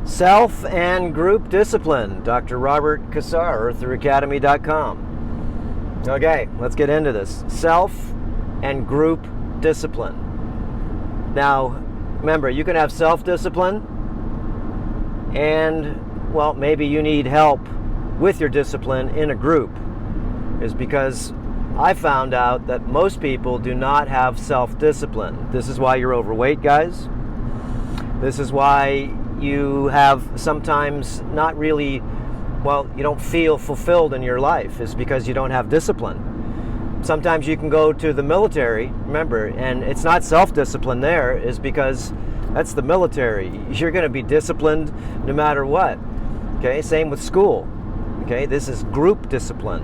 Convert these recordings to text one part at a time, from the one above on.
Self and Group Discipline, Dr. Robert Cassar, ArthurAcademy.com. Okay, let's get into this. Self and Group Discipline. Now, remember, you can have self-discipline and, well, maybe you need help with your discipline in a group. Is because I found out that most people do not have self-discipline. This is why you're overweight, guys. This is why you have sometimes not really, well, you don't feel fulfilled in your life, is because you don't have discipline. Sometimes you can go to the military, remember, and it's not self-discipline there, is because that's the military. You're going to be disciplined no matter what. Okay, same with school. Okay, this is group discipline.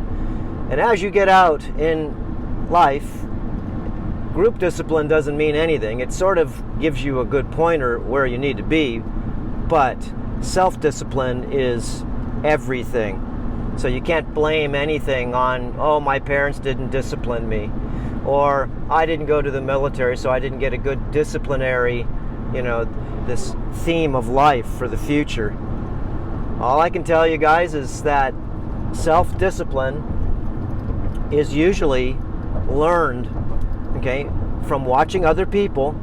And as you get out in life, group discipline doesn't mean anything. It sort of gives you a good pointer where you need to be, but self-discipline is everything. So you can't blame anything on, oh, my parents didn't discipline me, or I didn't go to the military, so I didn't get a good disciplinary, this theme of life for the future. All I can tell you guys is that self-discipline is usually learned, okay, from watching other people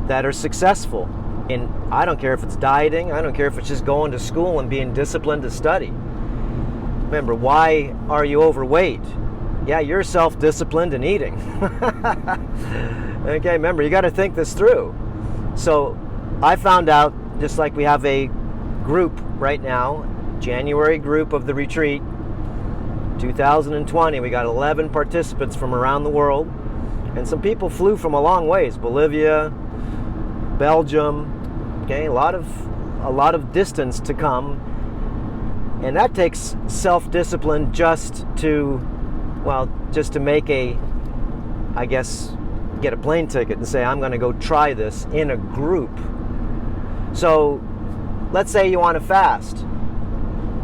that are successful. And I don't care if it's dieting, I don't care if it's just going to school and being disciplined to study. Remember, why are you overweight? Yeah, you're self-disciplined in eating. Okay, remember, you got to think this through. So I found out, just like we have a group right now, January group of the retreat, 2020, we got 11 participants from around the world, and some people flew from a long ways, Bolivia, Belgium, okay, a lot of distance to come, and that takes self-discipline just to make get a plane ticket and say, I'm going to go try this in a group. So let's say you want to fast,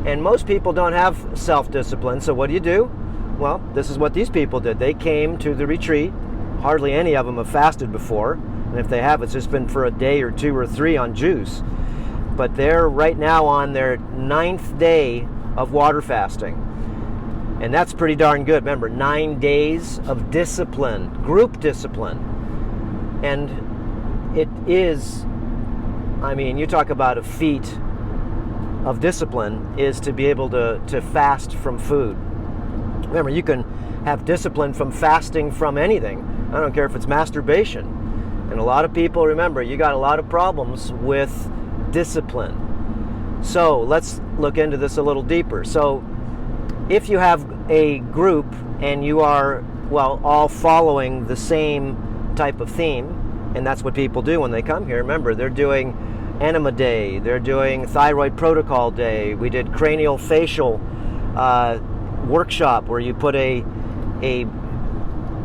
and most people don't have self-discipline, so what do? Well, this is what these people did. They came to the retreat. Hardly any of them have fasted before, and if they have, it's just been for a day or two or three on juice. But they're right now on their 9th day of water fasting, and that's pretty darn good. Remember, 9 days of discipline, group discipline. And it is, you talk about a feat of discipline, is to be able to fast from food. Remember, you can have discipline from fasting from anything. I don't care if it's masturbation. And a lot of people, remember, you got a lot of problems with discipline. So let's look into this a little deeper. So if you have a group and you are, all following the same type of theme, and that's what people do when they come here. Remember, they're doing Enema Day, they're doing Thyroid Protocol Day. We did Cranial Facial workshop where you put a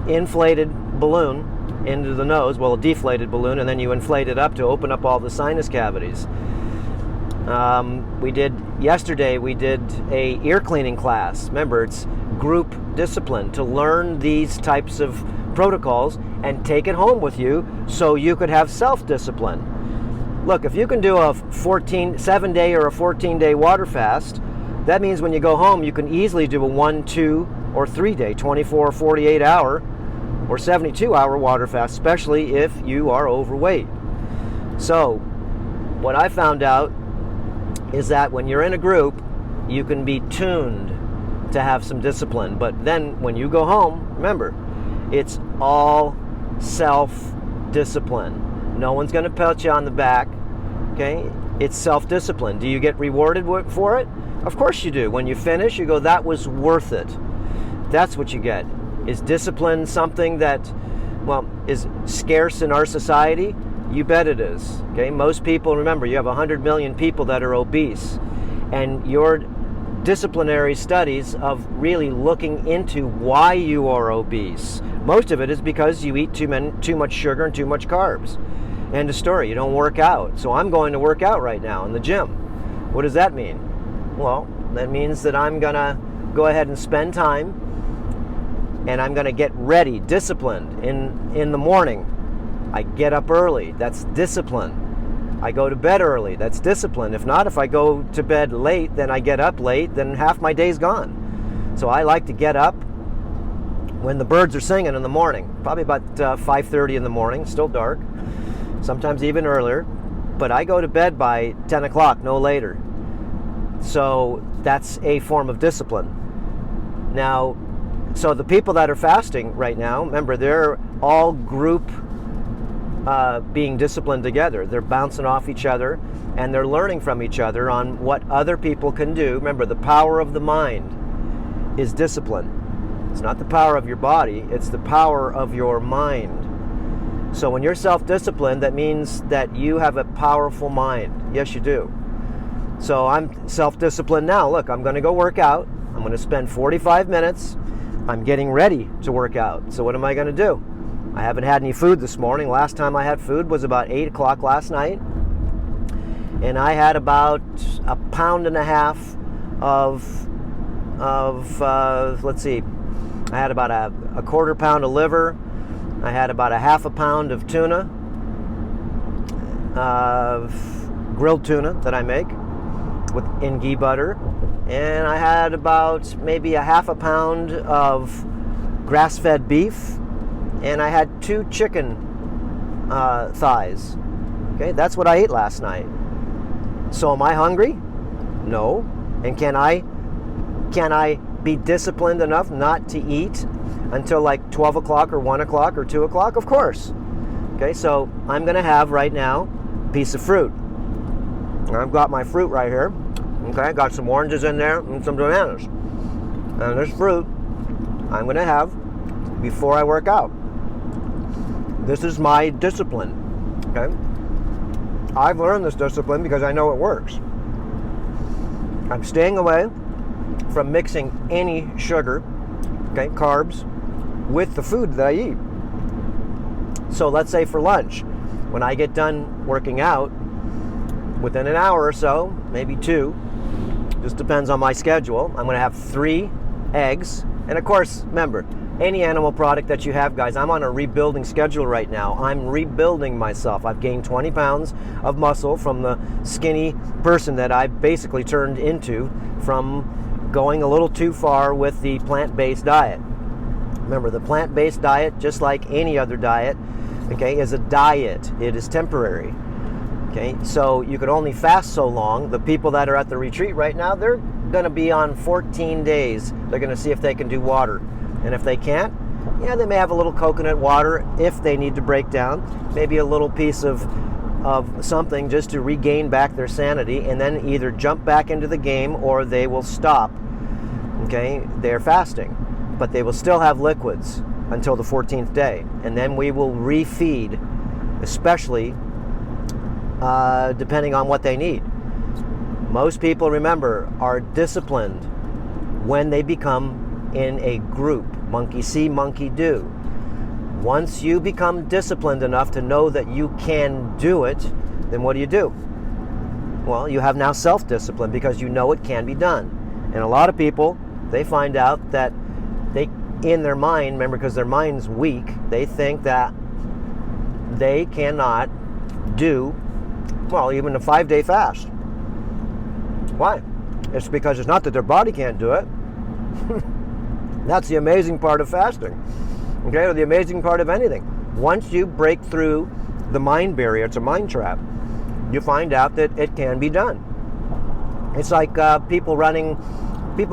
inflated balloon into the nose, a deflated balloon, and then you inflate it up to open up all the sinus cavities. Yesterday we did a ear cleaning class. Remember, it's group discipline to learn these types of protocols and take it home with you so you could have self-discipline. Look, if you can do a 7-day or a 14-day water fast, that means when you go home you can easily do a 1, 2, or 3-day, 24 or 48 hour or 72-hour water fast, especially if you are overweight. So what I found out is that when you're in a group, you can be tuned to have some discipline. But then when you go home, remember, it's all self-discipline. No one's going to pat you on the back, okay? It's self-discipline. Do you get rewarded for it? Of course you do. When you finish, you go, that was worth it. That's what you get. Is discipline something that, is scarce in our society? You bet it is. Okay, most people, remember, you have 100 million people that are obese, and your disciplinary studies of really looking into why you are obese, most of it is because you eat too much sugar and too much carbs. End of story. You don't work out. So I'm going to work out right now in the gym. What does that mean? Well, that means that I'm gonna go ahead and spend time, and I'm gonna get ready, disciplined in the morning. I get up early. That's discipline. I go to bed early. That's discipline. If not, if I go to bed late, then I get up late, then half my day's gone. So I like to get up when the birds are singing in the morning, probably about 5:30 in the morning, still dark, sometimes even earlier, but I go to bed by 10 o'clock, no later. So that's a form of discipline. Now, so the people that are fasting right now, remember, they're all group being disciplined together. They're bouncing off each other, and they're learning from each other on what other people can do. Remember, the power of the mind is discipline. It's not the power of your body, it's the power of your mind. So when you're self-disciplined, that means that you have a powerful mind. Yes, you do. So I'm self-disciplined now. Look, I'm going to go work out. I'm going to spend 45 minutes. I'm getting ready to work out. So what am I going to do? I haven't had any food this morning. Last time I had food was about 8 o'clock last night. And I had about 1.5 pounds of let's see, I had about a 1/4 pound of liver. I had about 1/2 pound of tuna, grilled tuna that I make in ghee butter. And I had about maybe 1/2 pound of grass-fed beef. And I had 2 chicken thighs. Okay, that's what I ate last night. So am I hungry? No. And can I be disciplined enough not to eat until like 12 o'clock or 1 o'clock or 2 o'clock? Of course. Okay, so I'm going to have right now a piece of fruit. I've got my fruit right here. Okay, I got some oranges in there and some bananas. And this fruit I'm going to have before I work out. This is my discipline. Okay, I've learned this discipline because I know it works. I'm staying away from mixing any sugar, okay, carbs, with the food that I eat. So let's say for lunch, when I get done working out, within an hour or so, maybe 2, just depends on my schedule, I'm going to have 3 eggs. And of course, remember, any animal product that you have, guys, I'm on a rebuilding schedule right now. I'm rebuilding myself. I've gained 20 pounds of muscle from the skinny person that I basically turned into from going a little too far with the plant-based diet. Remember, the plant-based diet, just like any other diet, okay, is a diet. It is temporary. Okay, so you can only fast so long. The people that are at the retreat right now, they're going to be on 14 days. They're going to see if they can do water. And if they can't, yeah, they may have a little coconut water if they need to break down. Maybe a little piece of something just to regain back their sanity, and then either jump back into the game or they will stop. Okay, they're fasting, but they will still have liquids until the 14th day. And then we will refeed, especially depending on what they need. Most people, remember, are disciplined when they become in a group. Monkey see, monkey do. Once you become disciplined enough to know that you can do it, then what do? Well, you have now self-discipline because you know it can be done. And a lot of people, they find out that they, in their mind, remember, because their mind's weak, they think that they cannot do, well, even a 5-day fast. Why? It's because it's not that their body can't do it. That's the amazing part of fasting, okay, or the amazing part of anything. Once you break through the mind barrier, it's a mind trap, you find out that it can be done. It's like people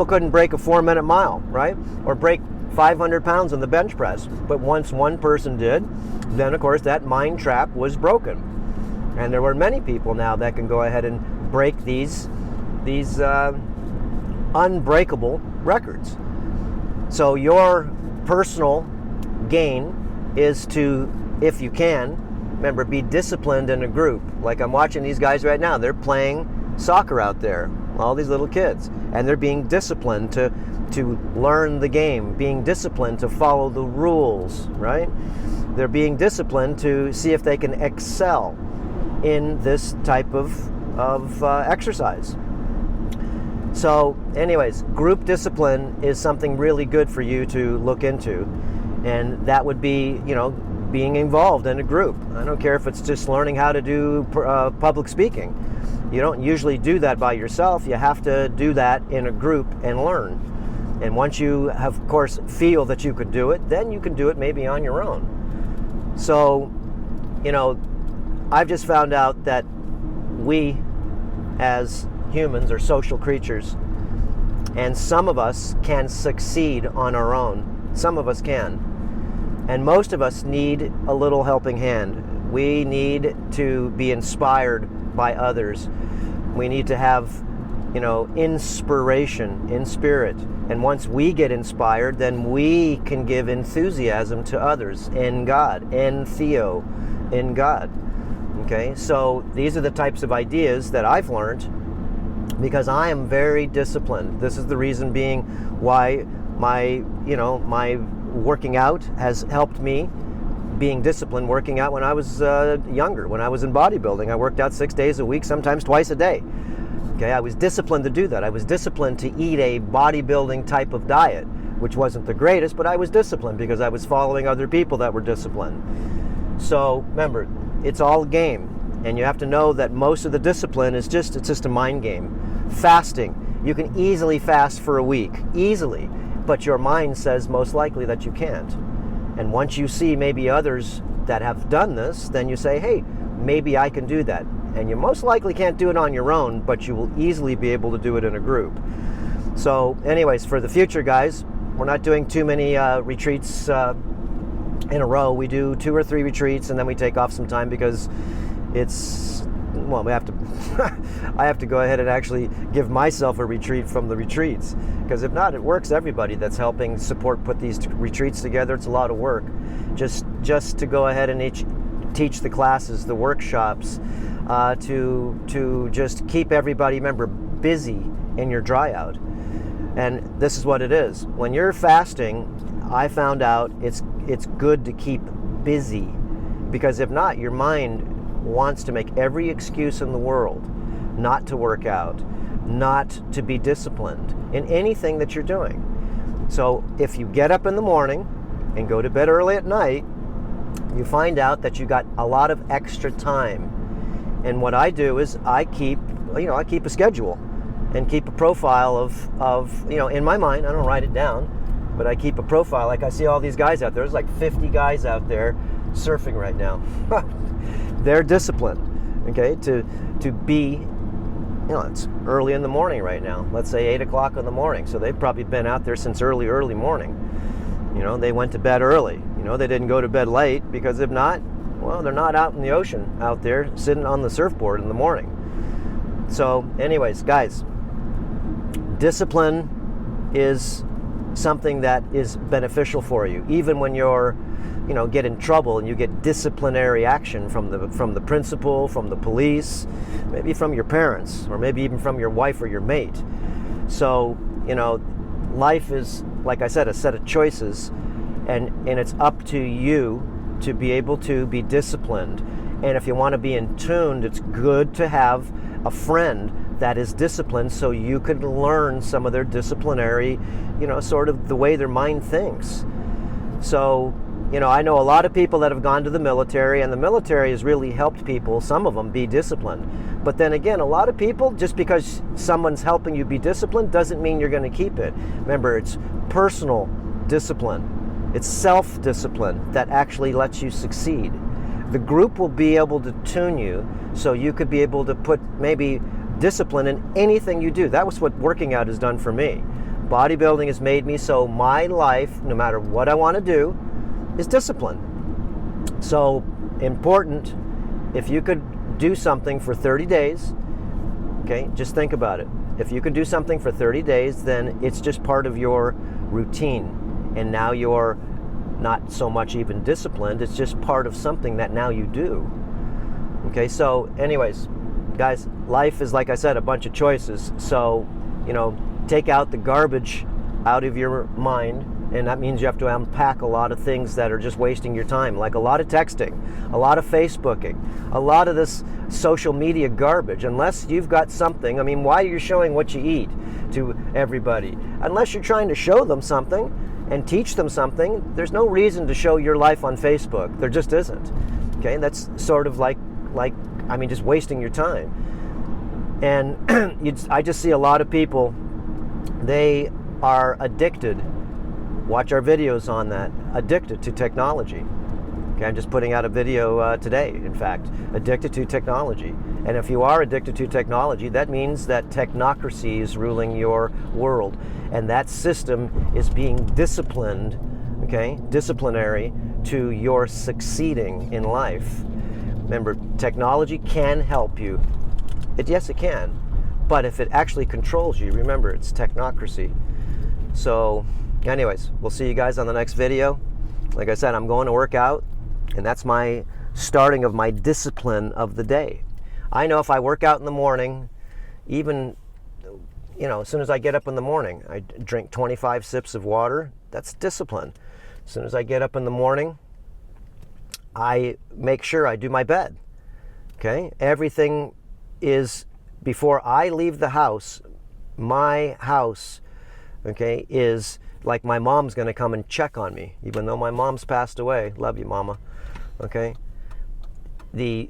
couldn't break a 4-minute mile, right? Or break 500 pounds on the bench press. But once one person did, then of course that mind trap was broken. And there were many people now that can go ahead and break these unbreakable records. So your personal gain is to, if you can, remember, be disciplined in a group. Like I'm watching these guys right now. They're playing soccer out there, all these little kids. And they're being disciplined to learn the game, being disciplined to follow the rules, right? They're being disciplined to see if they can excel in this type of exercise. So anyways, group discipline is something really good for you to look into. And that would be, being involved in a group. I don't care if it's just learning how to do public speaking. You don't usually do that by yourself. You have to do that in a group and learn. And once you, of course, feel that you could do it, then you can do it maybe on your own. So, you know, I've just found out that we as humans are social creatures, and some of us can succeed on our own. Some of us can. And most of us need a little helping hand. We need to be inspired by others. We need to have, you know, inspiration in spirit. And once we get inspired, then we can give enthusiasm to others in God, in Theo, in God. Okay, so these are the types of ideas that I've learned because I am very disciplined. This is the reason being why my working out has helped me. Being disciplined, working out when I was younger, when I was in bodybuilding, I worked out 6 days a week, sometimes twice a day. Okay, I was disciplined to do that. I was disciplined to eat a bodybuilding type of diet, which wasn't the greatest, but I was disciplined because I was following other people that were disciplined. So remember, it's all a game, and you have to know that most of the discipline is it's just a mind game. Fasting, you can easily fast for a week, easily, but your mind says most likely that you can't. And once you see maybe others that have done this, then you say, hey, maybe I can do that. And you most likely can't do it on your own, but you will easily be able to do it in a group. So anyways, for the future, guys, we're not doing too many retreats in a row. We do 2 or 3 retreats, and then we take off some time because we have to I have to go ahead and actually give myself a retreat from the retreats, because if not, it works everybody that's helping support put these retreats together. It's a lot of work just to go ahead and teach the classes, the workshops, to just keep everybody, remember, busy in your dry out. And this is what it is. When you're fasting, I found out it's good to keep busy, because if not, your mind wants to make every excuse in the world not to work out, not to be disciplined in anything that you're doing. So if you get up in the morning and go to bed early at night, you find out that you got a lot of extra time. And what I do is I keep a schedule and keep a profile of in my mind. I don't write it down, but I keep a profile. Like I see all these guys out there. There's like 50 guys out there surfing right now. They're disciplined, okay, to be, it's early in the morning right now. Let's say 8 o'clock in the morning. So they've probably been out there since early morning. They went to bed early. They didn't go to bed late, because if not, well, they're not out in the ocean out there sitting on the surfboard in the morning. So anyways, guys, discipline is something that is beneficial for you, even when you're get in trouble and you get disciplinary action from the principal, from the police, maybe from your parents, or maybe even from your wife or your mate. So life is, like I said, a set of choices, and it's up to you to be able to be disciplined. And if you want to be in tune, it's good to have a friend that is disciplined, so you could learn some of their disciplinary, sort of the way their mind thinks. So I know a lot of people that have gone to the military, and the military has really helped people, some of them, be disciplined. But then again, a lot of people, just because someone's helping you be disciplined doesn't mean you're going to keep it. Remember, it's personal discipline. It's self-discipline that actually lets you succeed. The group will be able to tune you so you could be able to put maybe discipline in anything you do. That was what working out has done for me. Bodybuilding has made me so my life, no matter what I want to do, is discipline. So important, if you could do something for 30 days, okay, just think about it. If you could do something for 30 days, then it's just part of your routine. And now you're not so much even disciplined, it's just part of something that now you do. Okay, so anyways, guys, life is, like I said, a bunch of choices. So, take out the garbage out of your mind. And that means you have to unpack a lot of things that are just wasting your time, like a lot of texting, a lot of Facebooking, a lot of this social media garbage. Unless you've got something, why are you showing what you eat to everybody? Unless you're trying to show them something, and teach them something, there's no reason to show your life on Facebook. There just isn't. Okay, that's sort of like I mean, just wasting your time. And I just see a lot of people, they are addicted. Watch our videos on that. Addicted to technology. Okay, I'm just putting out a video today, in fact. Addicted to technology. And if you are addicted to technology, that means that technocracy is ruling your world. And that system is being disciplined, okay, disciplinary to your succeeding in life. Remember, technology can help you. Yes, it can. But if it actually controls you, remember, it's technocracy. So, anyways, we'll see you guys on the next video. Like I said, I'm going to work out, and that's my starting of my discipline of the day. I know if I work out in the morning, even, you know, as soon as I get up in the morning, I drink 25 sips of water. That's discipline. As soon as I get up in the morning, I make sure I do my bed. Okay? Everything is, before I leave the house, my house, okay, is like my mom's going to come and check on me, even though my mom's passed away. Love you, Mama. Okay? The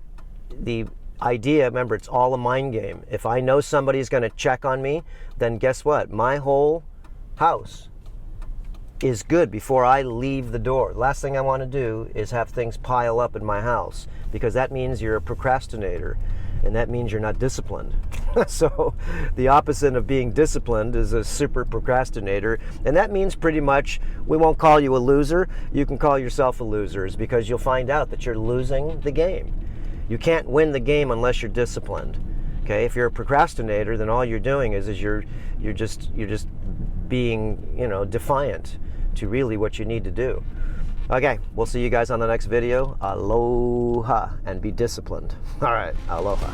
idea, remember, it's all a mind game. If I know somebody's going to check on me, then guess what? My whole house is good before I leave the door. The last thing I want to do is have things pile up in my house, because that means you're a procrastinator, and that means you're not disciplined. So the opposite of being disciplined is a super procrastinator, and that means pretty much we won't call you a loser. You can call yourself a loser, because you'll find out that you're losing the game. You can't win the game unless you're disciplined. Okay, if you're a procrastinator, then all you're doing is you're just being, you know, defiant to really what you need to do. Okay, we'll see you guys on the next video. Aloha, and be disciplined. All right, aloha.